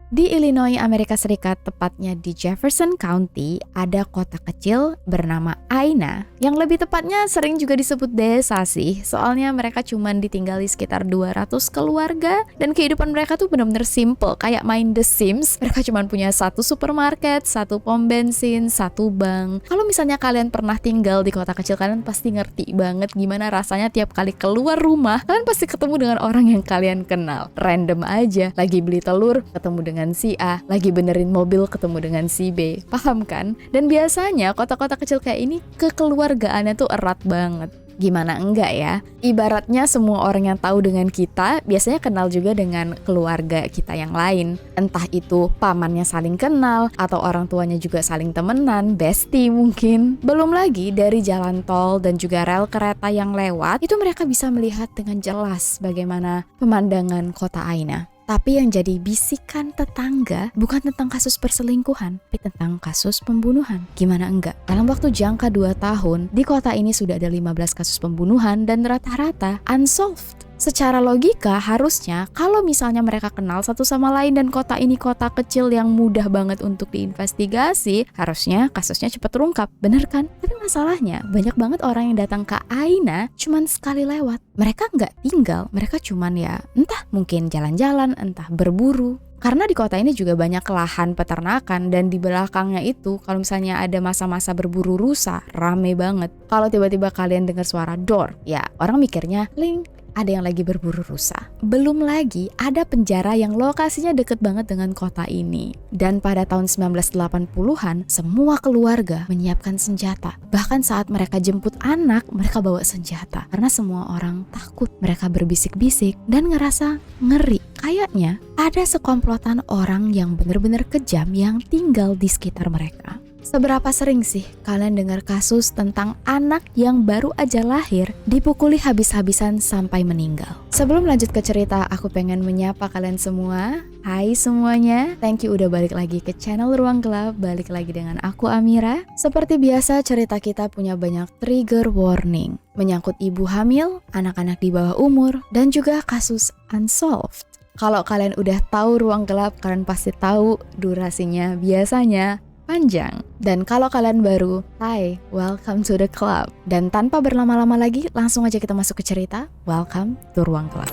Di Illinois, Amerika Serikat, tepatnya di Jefferson County, ada kota kecil bernama Aina, yang lebih tepatnya sering juga disebut desa sih, soalnya mereka cuman ditinggali sekitar 200 keluarga, dan kehidupan mereka tuh benar-benar simple, kayak main The Sims. Mereka cuman punya satu supermarket, satu pom bensin, satu bank. Kalau misalnya kalian pernah tinggal di kota kecil, kalian pasti ngerti banget gimana rasanya tiap kali keluar rumah, kalian pasti ketemu dengan orang yang kalian kenal. Random aja, lagi beli telur, ketemu dengan si A, lagi benerin mobil ketemu dengan si B. Paham kan? Dan biasanya kota-kota kecil kayak ini kekeluargaannya tuh erat banget. Gimana enggak ya? Ibaratnya semua orang yang tahu dengan kita biasanya kenal juga dengan keluarga kita yang lain. Entah itu pamannya saling kenal atau orang tuanya juga saling temenan, bestie mungkin. Belum lagi dari jalan tol dan juga rel kereta yang lewat, itu mereka bisa melihat dengan jelas bagaimana pemandangan kota Aina. Tapi yang jadi bisikan tetangga bukan tentang kasus perselingkuhan, tapi tentang kasus pembunuhan. Gimana enggak? Dalam waktu jangka 2 tahun, di kota ini sudah ada 15 kasus pembunuhan dan rata-rata unsolved. Secara logika harusnya kalau misalnya mereka kenal satu sama lain dan kota ini kota kecil yang mudah banget untuk diinvestigasi, harusnya kasusnya cepat terungkap, bener kan? Tapi masalahnya banyak banget orang yang datang ke Aina cuman sekali lewat. Mereka nggak tinggal, mereka cuman ya entah mungkin jalan-jalan, entah berburu. Karena di kota ini juga banyak lahan peternakan dan di belakangnya itu kalau misalnya ada masa-masa berburu rusa, rame banget. Kalau tiba-tiba kalian dengar suara door, ya orang mikirnya link, ada yang lagi berburu rusa. Belum lagi ada penjara yang lokasinya deket banget dengan kota ini. Dan pada tahun 1980-an, semua keluarga menyiapkan senjata. Bahkan saat mereka jemput anak, mereka bawa senjata. Karena semua orang takut. Mereka berbisik-bisik dan ngerasa ngeri. Kayaknya ada sekomplotan orang yang benar-benar kejam yang tinggal di sekitar mereka. Seberapa sering sih kalian dengar kasus tentang anak yang baru aja lahir dipukuli habis-habisan sampai meninggal? Sebelum lanjut ke cerita, aku pengen menyapa kalian semua. Hai semuanya, thank you udah balik lagi ke channel Ruang Gelap, balik lagi dengan aku Amira. Seperti biasa cerita kita punya banyak trigger warning, menyangkut ibu hamil, anak-anak di bawah umur, dan juga kasus unsolved. Kalau kalian udah tahu Ruang Gelap, kalian pasti tahu durasinya biasanya panjang. Dan kalau kalian baru, hi, welcome to the club. Dan tanpa berlama-lama lagi, langsung aja kita masuk ke cerita. Welcome to Ruang Gelap.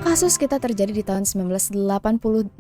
Kasus kita terjadi di tahun 1986.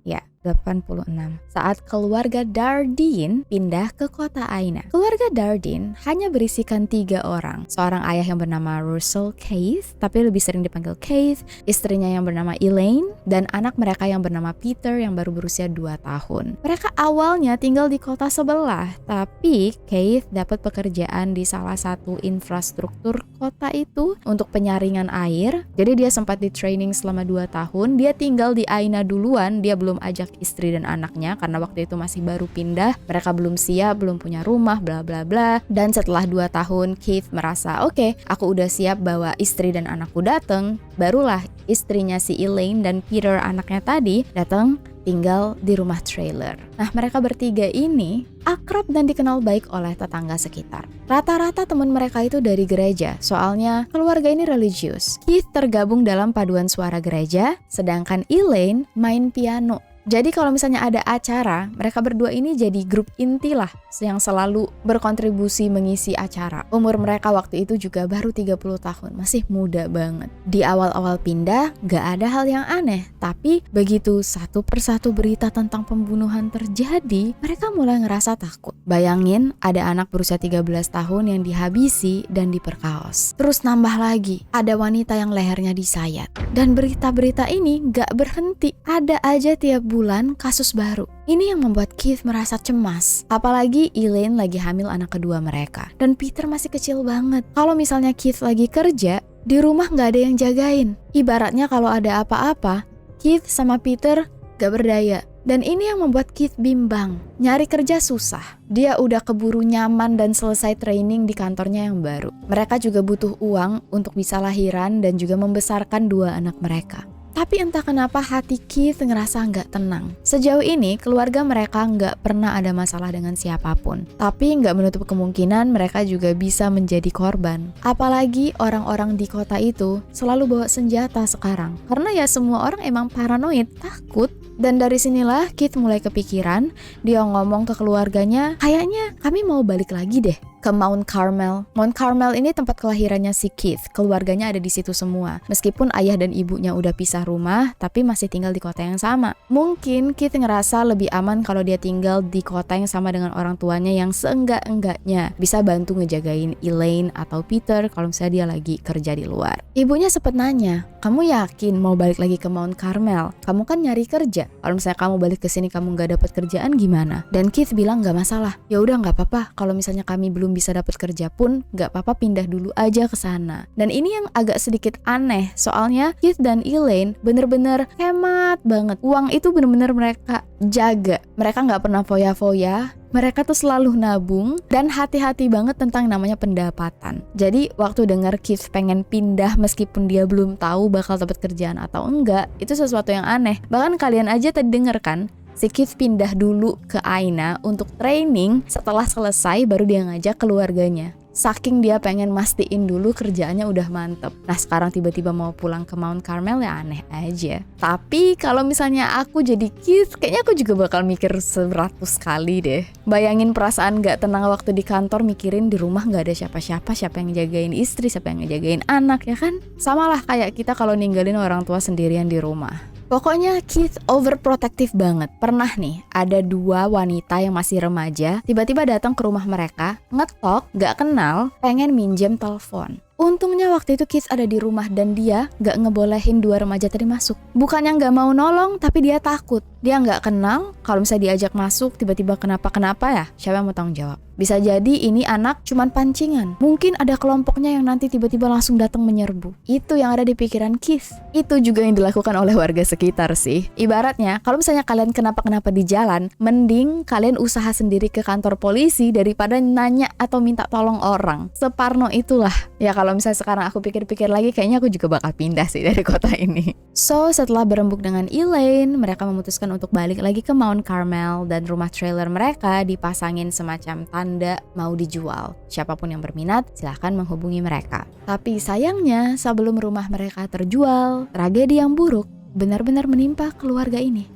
Ya, 86. Saat keluarga Dardeen pindah ke kota Aina. Keluarga Dardeen hanya berisikan 3 orang. Seorang ayah yang bernama Russell Keith, tapi lebih sering dipanggil Keith, istrinya yang bernama Elaine, dan anak mereka yang bernama Peter yang baru berusia 2 tahun. Mereka awalnya tinggal di kota sebelah, tapi Keith dapat pekerjaan di salah satu infrastruktur kota itu untuk penyaringan air. Jadi dia sempat di training selama 2 tahun. Dia tinggal di Aina duluan, dia belum ajak istri dan anaknya karena waktu itu masih baru pindah, mereka belum siap, belum punya rumah, bla bla bla. Dan setelah 2 tahun Keith merasa oke, aku udah siap bawa istri dan anakku datang. Barulah istrinya si Elaine dan Peter anaknya tadi datang tinggal di rumah trailer. Nah, mereka bertiga ini akrab dan dikenal baik oleh tetangga sekitar. Rata-rata teman mereka itu dari gereja, soalnya keluarga ini religius. Keith tergabung dalam paduan suara gereja, sedangkan Elaine main piano. Jadi kalau misalnya ada acara, mereka berdua ini jadi grup inti lah yang selalu berkontribusi mengisi acara. Umur mereka waktu itu juga baru 30 tahun, masih muda banget. Di awal-awal pindah, gak ada hal yang aneh. Tapi begitu satu persatu berita tentang pembunuhan terjadi, mereka mulai ngerasa takut. Bayangin ada anak berusia 13 tahun yang dihabisi dan diperkaos. Terus nambah lagi, ada wanita yang lehernya disayat. Dan berita-berita ini gak berhenti, ada aja tiap bulan kasus baru. Ini yang membuat Keith merasa cemas. Apalagi Elaine lagi hamil anak kedua mereka. Dan Peter masih kecil banget. Kalau misalnya Keith lagi kerja, di rumah gak ada yang jagain. Ibaratnya kalau ada apa-apa, Keith sama Peter gak berdaya. Dan ini yang membuat Keith bimbang. Nyari kerja susah. Dia udah keburu nyaman dan selesai training di kantornya yang baru. Mereka juga butuh uang untuk bisa lahiran dan juga membesarkan 2 anak mereka. Tapi entah kenapa hati Keith ngerasa nggak tenang. Sejauh ini keluarga mereka nggak pernah ada masalah dengan siapapun. Tapi nggak menutup kemungkinan mereka juga bisa menjadi korban. Apalagi orang-orang di kota itu selalu bawa senjata sekarang. Karena ya semua orang emang paranoid, takut. Dan dari sinilah Keith mulai kepikiran, dia ngomong ke keluarganya, kayaknya kami mau balik lagi deh ke Mount Carmel. Mount Carmel ini tempat kelahirannya si Keith. Keluarganya ada di situ semua. Meskipun ayah dan ibunya udah pisah rumah, tapi masih tinggal di kota yang sama. Mungkin Keith ngerasa lebih aman kalau dia tinggal di kota yang sama dengan orang tuanya yang seenggak-enggaknya bisa bantu ngejagain Elaine atau Peter kalau misalnya dia lagi kerja di luar. Ibunya sempat nanya, kamu yakin mau balik lagi ke Mount Carmel? Kamu kan nyari kerja. Kalau misalnya kamu balik ke sini kamu nggak dapat kerjaan gimana? Dan Keith bilang nggak masalah. Ya udah nggak apa-apa. Kalau misalnya kami belum bisa dapat kerja pun nggak apa-apa, pindah dulu aja ke sana. Dan ini yang agak sedikit aneh, soalnya Keith dan Elaine bener-bener hemat banget. Uang itu bener-bener mereka jaga. Mereka nggak pernah foya-foya. Mereka tuh selalu nabung dan hati-hati banget tentang namanya pendapatan. Jadi waktu dengar Keith pengen pindah meskipun dia belum tahu bakal dapat kerjaan atau enggak, itu sesuatu yang aneh. Bahkan kalian aja tadi denger kan, si Keith pindah dulu ke Aina untuk training, setelah selesai baru dia ngajak keluarganya. Saking dia pengen mastiin dulu kerjaannya udah mantep. Nah sekarang tiba-tiba mau pulang ke Mount Carmel ya aneh aja. Tapi kalau misalnya aku jadi Keith, kayaknya aku juga bakal mikir 100 kali deh. Bayangin perasaan gak tenang waktu di kantor mikirin di rumah gak ada siapa-siapa, siapa yang jagain istri, siapa yang jagain anak, ya kan? Sama lah kayak kita kalau ninggalin orang tua sendirian di rumah. Pokoknya Keith overprotective banget. Pernah nih, ada 2 wanita yang masih remaja, tiba-tiba datang ke rumah mereka, ngetok, gak kenal, pengen minjem telepon. Untungnya waktu itu Keith ada di rumah dan dia gak ngebolehin 2 remaja tadi masuk. Bukannya gak mau nolong, tapi dia takut. Dia gak kenal, kalau misalnya diajak masuk, tiba-tiba kenapa-kenapa ya, siapa yang mau tanggung jawab? Bisa jadi ini anak cuman pancingan. Mungkin ada kelompoknya yang nanti tiba-tiba langsung datang menyerbu. Itu yang ada di pikiran Keith. Itu juga yang dilakukan oleh warga sekitar sih. Ibaratnya, kalau misalnya kalian kenapa-kenapa di jalan, mending kalian usaha sendiri ke kantor polisi daripada nanya atau minta tolong orang. Separno itulah. Ya kalau misalnya sekarang aku pikir-pikir lagi, kayaknya aku juga bakal pindah sih dari kota ini. So, setelah berembuk dengan Elaine, mereka memutuskan untuk balik lagi ke Mount Carmel dan rumah trailer mereka dipasangin semacam tanda mau dijual. Siapapun yang berminat, silahkan menghubungi mereka. Tapi sayangnya, sebelum rumah mereka terjual, tragedi yang buruk benar-benar menimpa keluarga ini.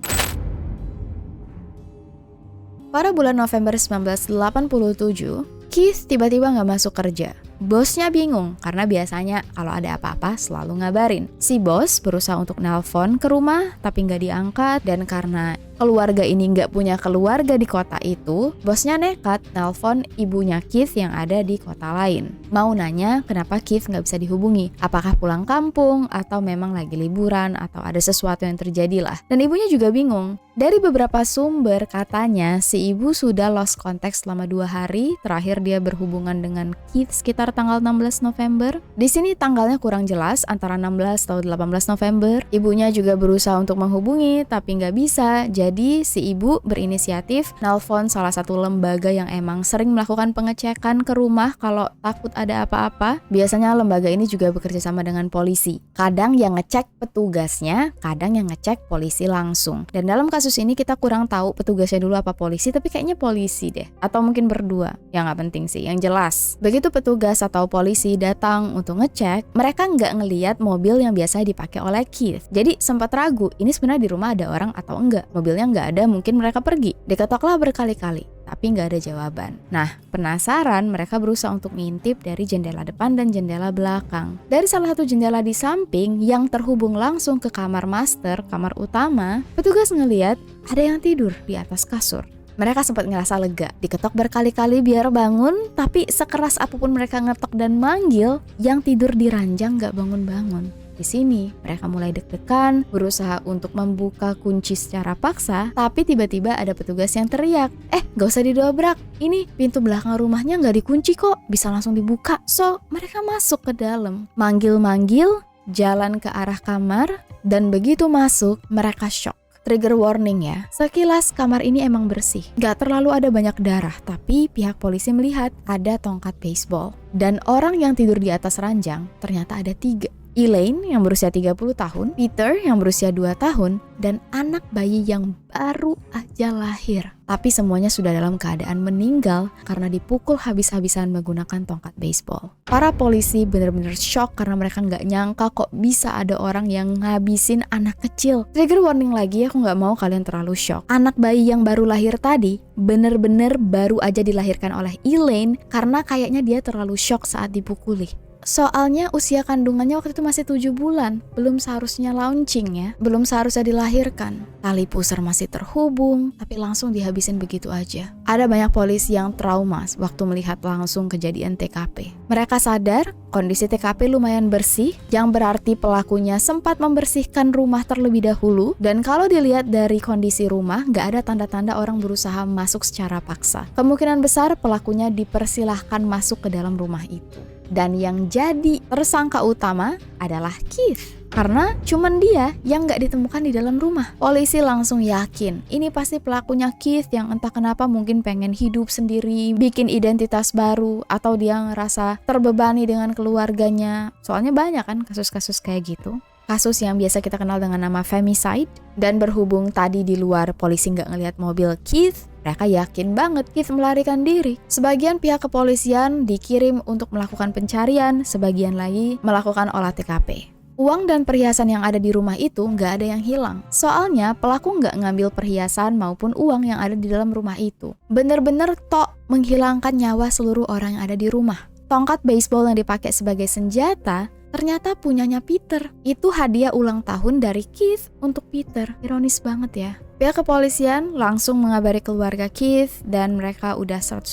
Pada bulan November 1987, Keith tiba-tiba gak masuk kerja. Bosnya bingung karena biasanya kalau ada apa-apa selalu ngabarin. Si bos berusaha untuk nelpon ke rumah tapi nggak diangkat, dan karena keluarga ini nggak punya keluarga di kota itu, bosnya nekat nelpon ibunya Keith yang ada di kota lain. Mau nanya kenapa Keith nggak bisa dihubungi, apakah pulang kampung atau memang lagi liburan atau ada sesuatu yang terjadi lah. Dan ibunya juga bingung. Dari beberapa sumber katanya si ibu sudah lost contact selama 2 hari. Terakhir dia berhubungan dengan Keith sekitar tanggal 16 November. Di sini tanggalnya kurang jelas, antara 16 atau 18 November. Ibunya juga berusaha untuk menghubungi tapi nggak bisa. Jadi si ibu berinisiatif nelpon salah satu lembaga yang emang sering melakukan pengecekan ke rumah kalau takut ada apa-apa. Biasanya lembaga ini juga bekerja sama dengan polisi. Kadang yang ngecek petugasnya, kadang yang ngecek polisi langsung. Dan dalam kasus ini kita kurang tahu petugasnya dulu apa polisi, tapi kayaknya polisi deh. Atau mungkin berdua, yang nggak penting sih, yang jelas. Begitu petugas atau polisi datang untuk ngecek, mereka nggak ngeliat mobil yang biasa dipakai oleh Keith. Jadi sempat ragu, ini sebenarnya di rumah ada orang atau enggak. Mobilnya nggak ada, mungkin mereka pergi. Diketoklah berkali-kali, tapi nggak ada jawaban. Nah, penasaran, mereka berusaha untuk ngintip dari jendela depan dan jendela belakang. Dari salah satu jendela di samping yang terhubung langsung ke kamar master, kamar utama, petugas ngeliat ada yang tidur di atas kasur. Mereka sempat ngerasa lega, diketok berkali-kali biar bangun, tapi sekeras apapun mereka ngetok dan manggil, yang tidur di ranjang nggak bangun-bangun. Di sini, mereka mulai deg-degan, berusaha untuk membuka kunci secara paksa, tapi tiba-tiba ada petugas yang teriak, gak usah didobrak, ini pintu belakang rumahnya gak dikunci kok, bisa langsung dibuka. So, mereka masuk ke dalam, manggil-manggil, jalan ke arah kamar, dan begitu masuk, mereka shock. Trigger warning ya, sekilas kamar ini emang bersih, gak terlalu ada banyak darah, tapi pihak polisi melihat ada tongkat baseball. Dan orang yang tidur di atas ranjang ternyata ada 3. Elaine yang berusia 30 tahun, Peter yang berusia 2 tahun, dan anak bayi yang baru aja lahir. Tapi semuanya sudah dalam keadaan meninggal karena dipukul habis-habisan menggunakan tongkat baseball. Para polisi benar-benar shock karena mereka nggak nyangka kok bisa ada orang yang ngabisin anak kecil. Trigger warning lagi, aku nggak mau kalian terlalu shock. Anak bayi yang baru lahir tadi benar-benar baru aja dilahirkan oleh Elaine karena kayaknya dia terlalu shock saat dipukuli. Soalnya usia kandungannya waktu itu masih 7 bulan, belum seharusnya launching ya, belum seharusnya dilahirkan. Tali pusar masih terhubung, tapi langsung dihabisin begitu aja. Ada banyak polisi yang trauma waktu melihat langsung kejadian TKP. Mereka sadar kondisi TKP lumayan bersih, yang berarti pelakunya sempat membersihkan rumah terlebih dahulu, dan kalau dilihat dari kondisi rumah, nggak ada tanda-tanda orang berusaha masuk secara paksa. Kemungkinan besar pelakunya dipersilahkan masuk ke dalam rumah itu. Dan yang jadi tersangka utama adalah Keith. Karena cuman dia yang gak ditemukan di dalam rumah. Polisi langsung yakin ini pasti pelakunya Keith yang entah kenapa mungkin pengen hidup sendiri, bikin identitas baru, atau dia ngerasa terbebani dengan keluarganya. Soalnya banyak kan kasus-kasus kayak gitu. Kasus yang biasa kita kenal dengan nama femicide. Dan berhubung tadi di luar polisi nggak ngelihat mobil Keith, mereka yakin banget Keith melarikan diri. Sebagian pihak kepolisian dikirim untuk melakukan pencarian, sebagian lagi melakukan olah TKP. Uang dan perhiasan yang ada di rumah itu nggak ada yang hilang. Soalnya pelaku nggak ngambil perhiasan maupun uang yang ada di dalam rumah itu. Bener-bener tok menghilangkan nyawa seluruh orang yang ada di rumah. Tongkat baseball yang dipakai sebagai senjata ternyata punyanya Peter. Itu hadiah ulang tahun dari Keith untuk Peter. Ironis banget ya. Pihak kepolisian langsung mengabari keluarga Keith dan mereka udah 100%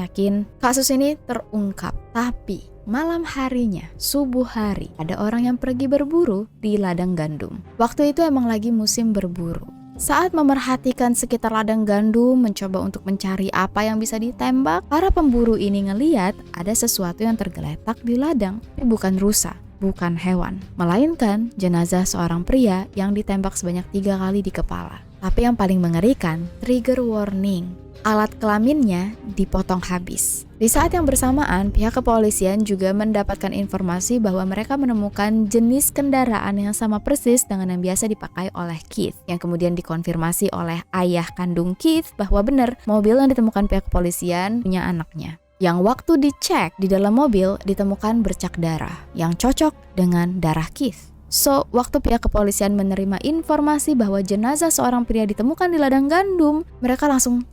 yakin kasus ini terungkap. Tapi malam harinya, subuh hari, ada orang yang pergi berburu di ladang gandum. Waktu itu emang lagi musim berburu. Saat memerhatikan sekitar ladang gandum, mencoba untuk mencari apa yang bisa ditembak, para pemburu ini ngeliat ada sesuatu yang tergeletak di ladang. Ini bukan rusa, bukan hewan, melainkan jenazah seorang pria yang ditembak sebanyak 3 kali di kepala. Tapi yang paling mengerikan, trigger warning. Alat kelaminnya dipotong habis. Di saat yang bersamaan, pihak kepolisian juga mendapatkan informasi bahwa mereka menemukan jenis kendaraan yang sama persis dengan yang biasa dipakai oleh Keith, yang kemudian dikonfirmasi oleh ayah kandung Keith bahwa benar mobil yang ditemukan pihak kepolisian punya anaknya. Yang waktu dicek di dalam mobil ditemukan bercak darah yang cocok dengan darah Keith. So, waktu pihak kepolisian menerima informasi bahwa jenazah seorang pria ditemukan di ladang gandum, mereka langsung,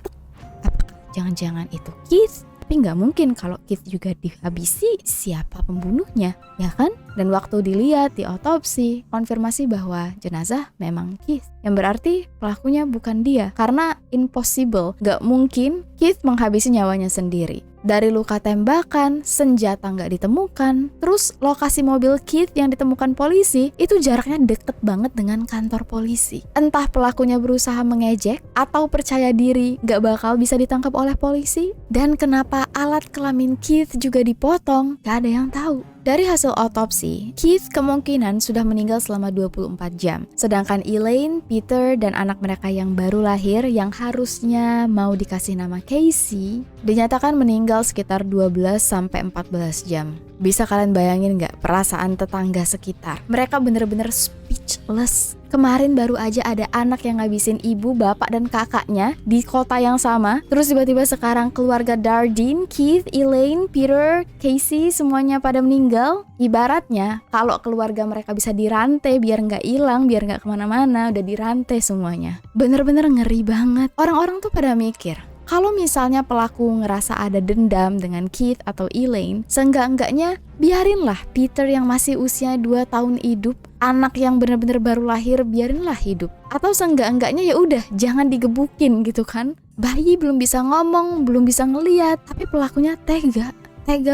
jangan-jangan itu Keith? Tapi nggak mungkin kalau Keith juga dihabisi, siapa pembunuhnya, ya kan? Dan waktu dilihat di otopsi, konfirmasi bahwa jenazah memang Keith. Yang berarti pelakunya bukan dia, karena impossible, nggak mungkin Keith menghabisi nyawanya sendiri. Dari luka tembakan, senjata nggak ditemukan, terus lokasi mobil Keith yang ditemukan polisi itu jaraknya deket banget dengan kantor polisi. Entah pelakunya berusaha mengejek atau percaya diri nggak bakal bisa ditangkap oleh polisi. Dan kenapa alat kelamin Keith juga dipotong, nggak ada yang tahu. Dari hasil otopsi, Keith kemungkinan sudah meninggal selama 24 jam. Sedangkan Elaine, Peter, dan anak mereka yang baru lahir yang harusnya mau dikasih nama Casey, dinyatakan meninggal sekitar 12-14 jam. Bisa kalian bayangin nggak perasaan tetangga sekitar? Mereka bener-bener speechless. Kemarin baru aja ada anak yang ngabisin ibu, bapak, dan kakaknya di kota yang sama. Terus tiba-tiba sekarang keluarga Dardine, Keith, Elaine, Peter, Casey semuanya pada meninggal. Ibaratnya kalau keluarga mereka bisa dirantai biar nggak hilang, biar nggak kemana-mana, udah dirantai semuanya. Bener-bener ngeri banget. Orang-orang tuh pada mikir, kalau misalnya pelaku ngerasa ada dendam dengan Keith atau Elaine, seenggak-enggaknya biarinlah Peter yang masih usia 2 tahun hidup, anak yang benar-benar baru lahir biarinlah hidup. Atau seenggak-enggaknya ya udah jangan digebukin gitu kan. Bayi belum bisa ngomong, belum bisa ngeliat, tapi pelakunya tega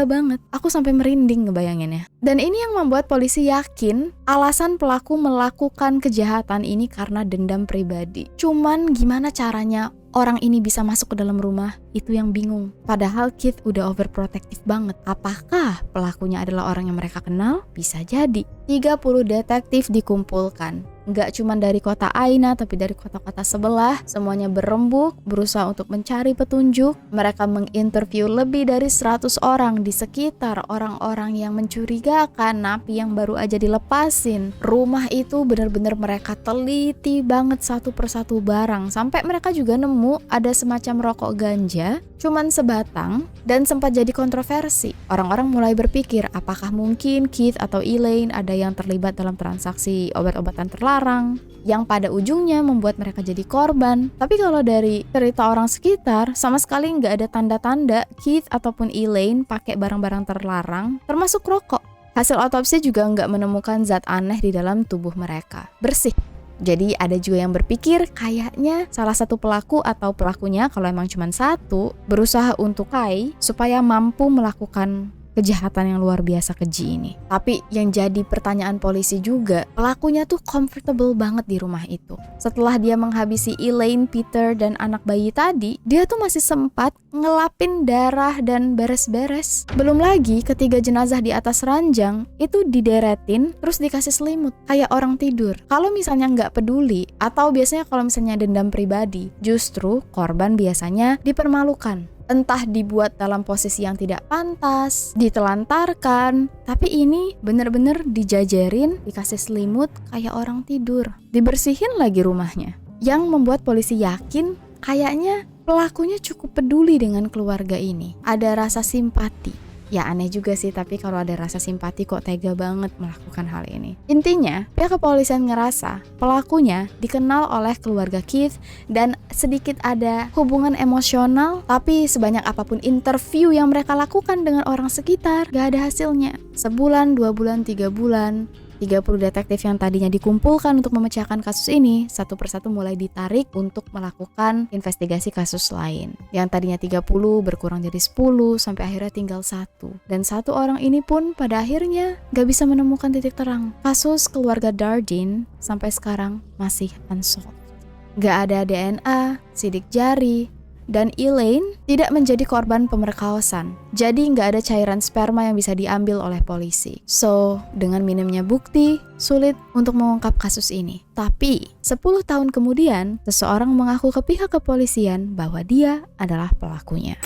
banget. Aku sampai merinding ngebayanginnya. Dan ini yang membuat polisi yakin alasan pelaku melakukan kejahatan ini karena dendam pribadi. Cuman gimana caranya orang ini bisa masuk ke dalam rumah, itu yang bingung. Padahal Keith udah overprotective banget. Apakah pelakunya adalah orang yang mereka kenal? Bisa jadi. 30 detektif dikumpulkan. Nggak cuma dari kota Aina, tapi dari kota-kota sebelah. Semuanya berembuk, berusaha untuk mencari petunjuk. Mereka menginterview lebih dari 100 orang di sekitar orang-orang yang mencurigai mencurigakan, napi yang baru aja dilepasin. Rumah itu benar-benar mereka teliti banget satu persatu barang, sampai mereka juga nemu ada semacam rokok ganja cuman sebatang dan sempat jadi kontroversi. Orang-orang mulai berpikir apakah mungkin Keith atau Elaine ada yang terlibat dalam transaksi obat-obatan terlarang yang pada ujungnya membuat mereka jadi korban. Tapi kalau dari cerita orang sekitar, sama sekali nggak ada tanda-tanda Keith ataupun Elaine pakai barang-barang terlarang, termasuk rokok. Hasil otopsi juga nggak menemukan zat aneh di dalam tubuh mereka. Bersih. Jadi ada juga yang berpikir kayaknya salah satu pelaku atau pelakunya, kalau emang cuma satu, berusaha untuk supaya mampu melakukan kejahatan yang luar biasa keji ini. Tapi yang jadi pertanyaan polisi juga, pelakunya tuh comfortable banget di rumah itu. Setelah dia menghabisi Elaine, Peter, dan anak bayi tadi, dia tuh masih sempat ngelapin darah dan beres-beres. Belum lagi ketiga jenazah di atas ranjang itu dideretin terus dikasih selimut kayak orang tidur. Kalau misalnya nggak peduli atau biasanya kalau misalnya dendam pribadi, justru korban biasanya dipermalukan. Entah dibuat dalam posisi yang tidak pantas, ditelantarkan, tapi ini bener-bener dijajarin, dikasih selimut kayak orang tidur. Dibersihin lagi rumahnya, yang membuat polisi yakin kayaknya pelakunya cukup peduli dengan keluarga ini. Ada rasa simpati. Ya aneh juga sih, tapi kalau ada rasa simpati kok tega banget melakukan hal ini. Intinya, pihak kepolisian ngerasa pelakunya dikenal oleh keluarga Keith dan sedikit ada hubungan emosional, tapi sebanyak apapun interview yang mereka lakukan dengan orang sekitar, gak ada hasilnya. Sebulan, 2 bulan, 3 bulan, 30 detektif yang tadinya dikumpulkan untuk memecahkan kasus ini, satu persatu mulai ditarik untuk melakukan investigasi kasus lain. Yang tadinya 30 berkurang jadi 10, sampai akhirnya tinggal 1. Dan satu orang ini pun pada akhirnya gak bisa menemukan titik terang. Kasus keluarga Dardin sampai sekarang masih unsolved. Gak ada DNA, sidik jari, dan Elaine tidak menjadi korban pemerkosaan. Jadi nggak ada cairan sperma yang bisa diambil oleh polisi. So, dengan minimnya bukti, sulit untuk mengungkap kasus ini. Tapi, 10 tahun kemudian, seseorang mengaku ke pihak kepolisian bahwa dia adalah pelakunya.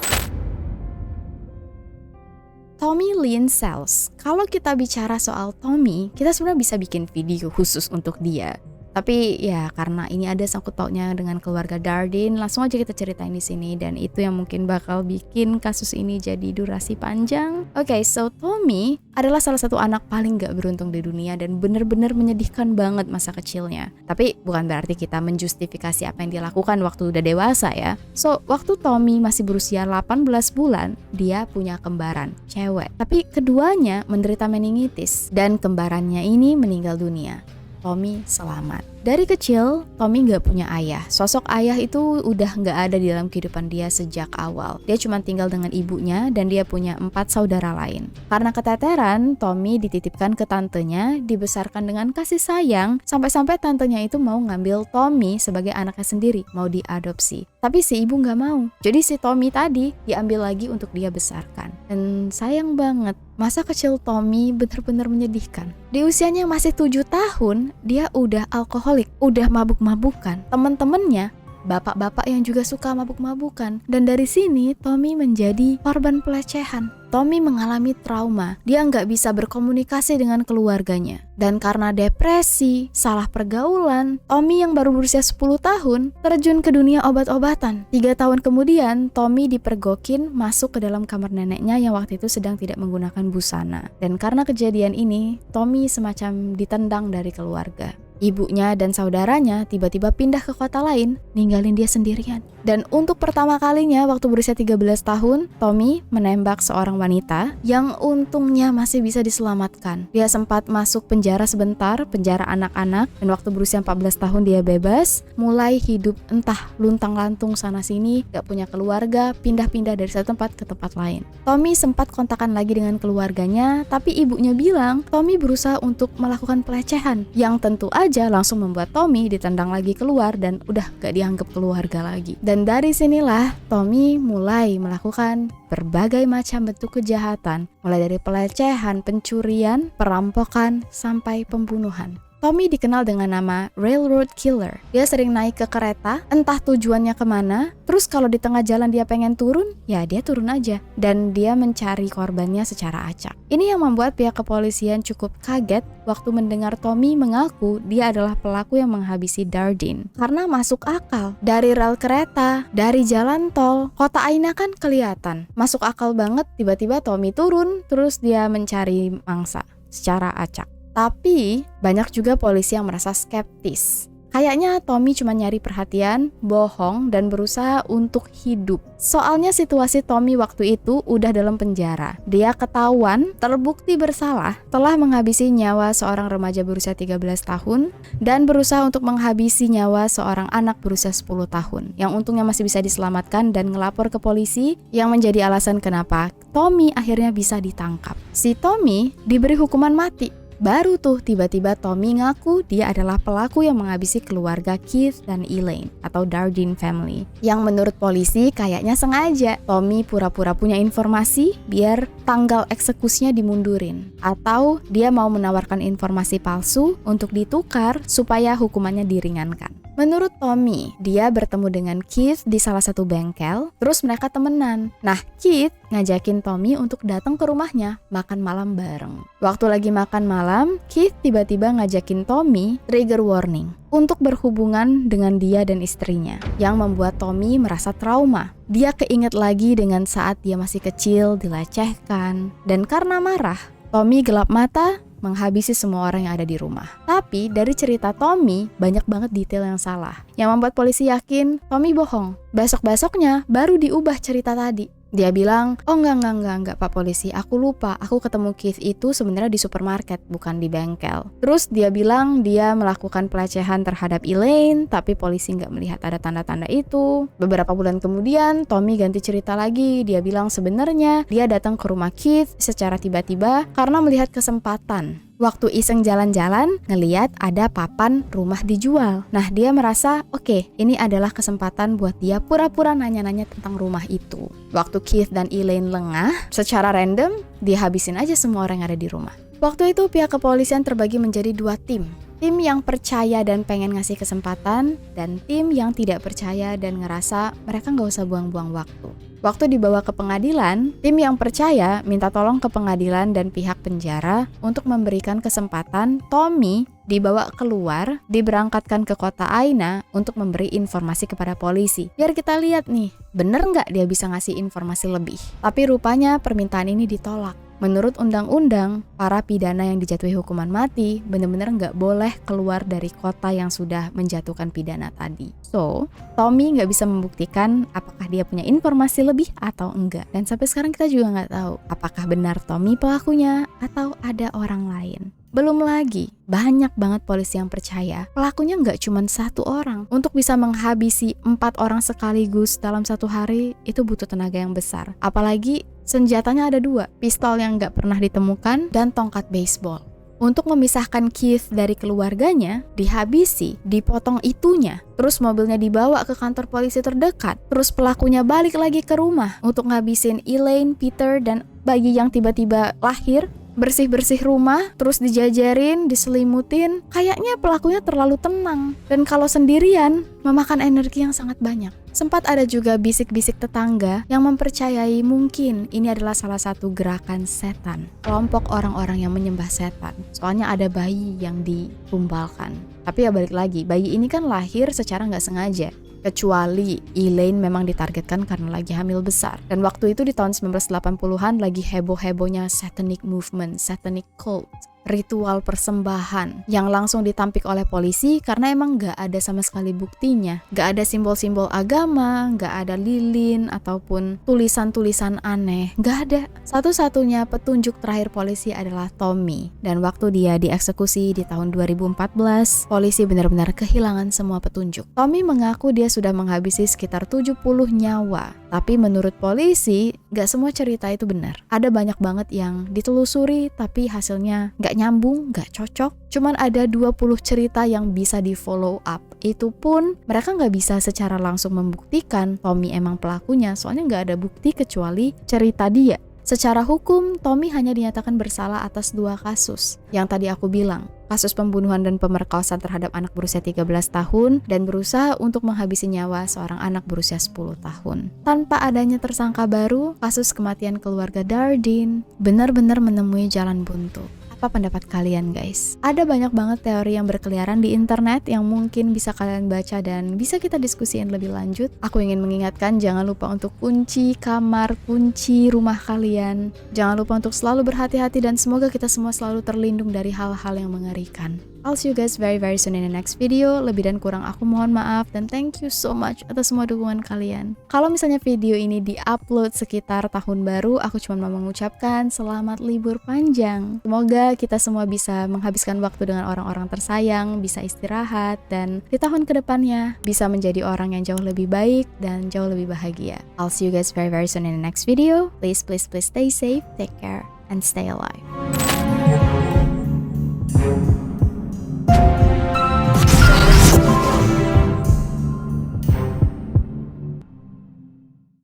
Tommy Lynn Sells. Kalau kita bicara soal Tommy, kita sebenarnya bisa bikin video khusus untuk dia. Tapi ya karena ini ada sangkut pautnya dengan keluarga Dardin, langsung aja kita ceritain di sini, dan itu yang mungkin bakal bikin kasus ini jadi durasi panjang. Oke, so Tommy adalah salah satu anak paling gak beruntung di dunia dan bener-bener menyedihkan banget masa kecilnya. Tapi bukan berarti kita menjustifikasi apa yang dia lakukan waktu udah dewasa ya. So, waktu Tommy masih berusia 18 bulan, dia punya kembaran, cewek. Tapi keduanya menderita meningitis dan kembarannya ini meninggal dunia. Tommy selamat. Dari kecil, Tommy gak punya ayah. Sosok ayah itu udah gak ada di dalam kehidupan dia sejak awal. Dia cuma tinggal dengan ibunya dan dia punya 4 saudara lain. Karena keteteran, Tommy dititipkan ke tantenya, dibesarkan dengan kasih sayang, sampai-sampai tantenya itu mau ngambil Tommy sebagai anaknya sendiri, mau diadopsi. Tapi si ibu gak mau. Jadi si Tommy tadi diambil lagi untuk dia besarkan. Dan sayang banget, masa kecil Tommy benar-benar menyedihkan. Di usianya masih 7 tahun, dia udah alkoholik, udah mabuk-mabukan. Temen-temennya bapak-bapak yang juga suka mabuk-mabukan. Dan dari sini Tommy menjadi korban pelecehan. Tommy mengalami trauma. Dia nggak bisa berkomunikasi dengan keluarganya. Dan karena depresi, salah pergaulan, Tommy yang baru berusia 10 tahun terjun ke dunia obat-obatan. 3 tahun kemudian, Tommy dipergokin masuk ke dalam kamar neneknya yang waktu itu sedang tidak menggunakan busana. Dan karena kejadian ini, Tommy semacam ditendang dari keluarga. Ibunya dan saudaranya tiba-tiba pindah ke kota lain, ninggalin dia sendirian. Dan untuk pertama kalinya waktu berusia 13 tahun, Tommy menembak seorang wanita yang untungnya masih bisa diselamatkan. Dia sempat masuk penjara sebentar, penjara anak-anak, dan waktu berusia 14 tahun dia bebas, mulai hidup entah luntang-lantung sana-sini, gak punya keluarga, pindah-pindah dari satu tempat ke tempat lain. Tommy sempat kontakan lagi dengan keluarganya, tapi ibunya bilang Tommy berusaha untuk melakukan pelecehan, yang tentu aja langsung membuat Tommy ditendang lagi keluar dan udah gak dianggap keluarga lagi. Dan dari sinilah Tommy mulai melakukan berbagai macam bentuk kejahatan, mulai dari pelecehan, pencurian, perampokan, sampai pembunuhan. Tommy dikenal dengan nama Railroad Killer. Dia sering naik ke kereta, entah tujuannya kemana, terus kalau di tengah jalan dia pengen turun, ya dia turun aja. Dan dia mencari korbannya secara acak. Ini yang membuat pihak kepolisian cukup kaget waktu mendengar Tommy mengaku dia adalah pelaku yang menghabisi Dardine. Karena masuk akal, dari rel kereta, dari jalan tol, kota Aina kan kelihatan. Masuk akal banget tiba-tiba Tommy turun, terus dia mencari mangsa secara acak. Tapi banyak juga polisi yang merasa skeptis. Kayaknya Tommy cuma nyari perhatian, bohong, dan berusaha untuk hidup. Soalnya situasi Tommy waktu itu udah dalam penjara. Dia ketahuan, terbukti bersalah, telah menghabisi nyawa seorang remaja berusia 13 tahun dan berusaha untuk menghabisi nyawa seorang anak berusia 10 tahun. Yang untungnya masih bisa diselamatkan dan ngelapor ke polisi yang menjadi alasan kenapa Tommy akhirnya bisa ditangkap. Si Tommy diberi hukuman mati. Baru tuh tiba-tiba Tommy ngaku dia adalah pelaku yang menghabisi keluarga Keith dan Elaine atau Dardine family. Yang menurut polisi kayaknya sengaja Tommy pura-pura punya informasi biar tanggal eksekusinya dimundurin. Atau dia mau menawarkan informasi palsu untuk ditukar supaya hukumannya diringankan. Menurut Tommy, dia bertemu dengan Keith di salah satu bengkel, terus mereka temenan. Nah, Keith ngajakin Tommy untuk datang ke rumahnya, makan malam bareng. Waktu lagi makan malam, Keith tiba-tiba ngajakin Tommy trigger warning untuk berhubungan dengan dia dan istrinya, yang membuat Tommy merasa trauma. Dia keinget lagi dengan saat dia masih kecil, dilecehkan, dan karena marah, Tommy gelap mata, menghabisi semua orang yang ada di rumah. Tapi dari cerita Tommy, banyak banget detail yang salah, yang membuat polisi yakin Tommy bohong. Besok-besoknya baru diubah cerita tadi. Dia bilang, oh enggak Pak Polisi, aku lupa, aku ketemu Keith itu sebenarnya di supermarket, bukan di bengkel. Terus dia bilang dia melakukan pelecehan terhadap Elaine, tapi polisi nggak melihat ada tanda-tanda itu. Beberapa bulan kemudian, Tommy ganti cerita lagi, dia bilang sebenarnya dia datang ke rumah Keith secara tiba-tiba karena melihat kesempatan. Waktu iseng jalan-jalan, ngeliat ada papan rumah dijual. Nah, dia merasa, oke, ini adalah kesempatan buat dia pura-pura nanya-nanya tentang rumah itu. Waktu Keith dan Elaine lengah, secara random, dihabisin aja semua orang yang ada di rumah. Waktu itu, pihak kepolisian terbagi menjadi 2 tim. Tim yang percaya dan pengen ngasih kesempatan, dan tim yang tidak percaya dan ngerasa mereka nggak usah buang-buang waktu. Waktu dibawa ke pengadilan, tim yang percaya minta tolong ke pengadilan dan pihak penjara untuk memberikan kesempatan Tommy dibawa keluar, diberangkatkan ke kota Aina untuk memberi informasi kepada polisi. Biar kita lihat nih, bener nggak dia bisa ngasih informasi lebih. Tapi rupanya permintaan ini ditolak. Menurut undang-undang, para pidana yang dijatuhi hukuman mati benar-benar nggak boleh keluar dari kota yang sudah menjatuhkan pidana tadi. So, Tommy nggak bisa membuktikan apakah dia punya informasi lebih atau enggak. Dan sampai sekarang kita juga nggak tahu apakah benar Tommy pelakunya atau ada orang lain. Belum lagi, banyak banget polisi yang percaya pelakunya nggak cuma 1 orang. Untuk bisa menghabisi 4 orang sekaligus dalam 1 hari, itu butuh tenaga yang besar. Apalagi senjatanya ada 2, pistol yang nggak pernah ditemukan dan tongkat baseball. Untuk memisahkan Keith dari keluarganya, dihabisi, dipotong itunya, terus mobilnya dibawa ke kantor polisi terdekat, terus pelakunya balik lagi ke rumah untuk ngabisin Elaine, Peter, dan bayi yang tiba-tiba lahir, bersih-bersih rumah, terus dijajarin, diselimutin. Kayaknya pelakunya terlalu tenang, dan kalau sendirian, memakan energi yang sangat banyak. Sempat ada juga bisik-bisik tetangga yang mempercayai mungkin ini adalah salah satu gerakan setan, kelompok orang-orang yang menyembah setan. Soalnya ada bayi yang ditumbalkan. Tapi ya balik lagi, bayi ini kan lahir secara nggak sengaja. Kecuali Elaine memang ditargetkan karena lagi hamil besar. Dan waktu itu di tahun 1980-an lagi heboh-hebohnya satanic movement, satanic cult. Ritual persembahan yang langsung ditampik oleh polisi karena emang gak ada sama sekali buktinya. Gak ada simbol-simbol agama, gak ada lilin ataupun tulisan-tulisan aneh. Gak ada. Satu-satunya petunjuk terakhir polisi adalah Tommy. Dan waktu dia dieksekusi di tahun 2014, polisi benar-benar kehilangan semua petunjuk. Tommy mengaku dia sudah menghabisi sekitar 70 nyawa. Tapi menurut polisi, gak semua cerita itu benar. Ada banyak banget yang ditelusuri tapi hasilnya gak nyambung, gak cocok. Cuman ada 20 cerita yang bisa di follow up. Itu pun mereka gak bisa secara langsung membuktikan Tommy emang pelakunya, soalnya gak ada bukti kecuali cerita dia. Secara hukum, Tommy hanya dinyatakan bersalah atas 2 kasus. Yang tadi aku bilang, kasus pembunuhan dan pemerkosaan terhadap anak berusia 13 tahun dan berusaha untuk menghabisi nyawa seorang anak berusia 10 tahun. Tanpa adanya tersangka baru, kasus kematian keluarga Dardeen benar-benar menemui jalan buntu. Apa pendapat kalian guys? Ada banyak banget teori yang berkeliaran di internet yang mungkin bisa kalian baca dan bisa kita diskusiin lebih lanjut. Aku ingin mengingatkan jangan lupa untuk kunci kamar, kunci rumah kalian. Jangan lupa untuk selalu berhati-hati dan semoga kita semua selalu terlindung dari hal-hal yang mengerikan. I'll see you guys very soon in the next video. Lebih dan kurang aku mohon maaf dan thank you so much atas semua dukungan kalian. Kalau misalnya video ini di-upload sekitar tahun baru, aku cuma mau mengucapkan selamat libur panjang. Semoga kita semua bisa menghabiskan waktu dengan orang-orang tersayang, bisa istirahat, dan di tahun kedepannya bisa menjadi orang yang jauh lebih baik dan jauh lebih bahagia. I'll see you guys very soon in the next video. Please stay safe, take care, and stay alive.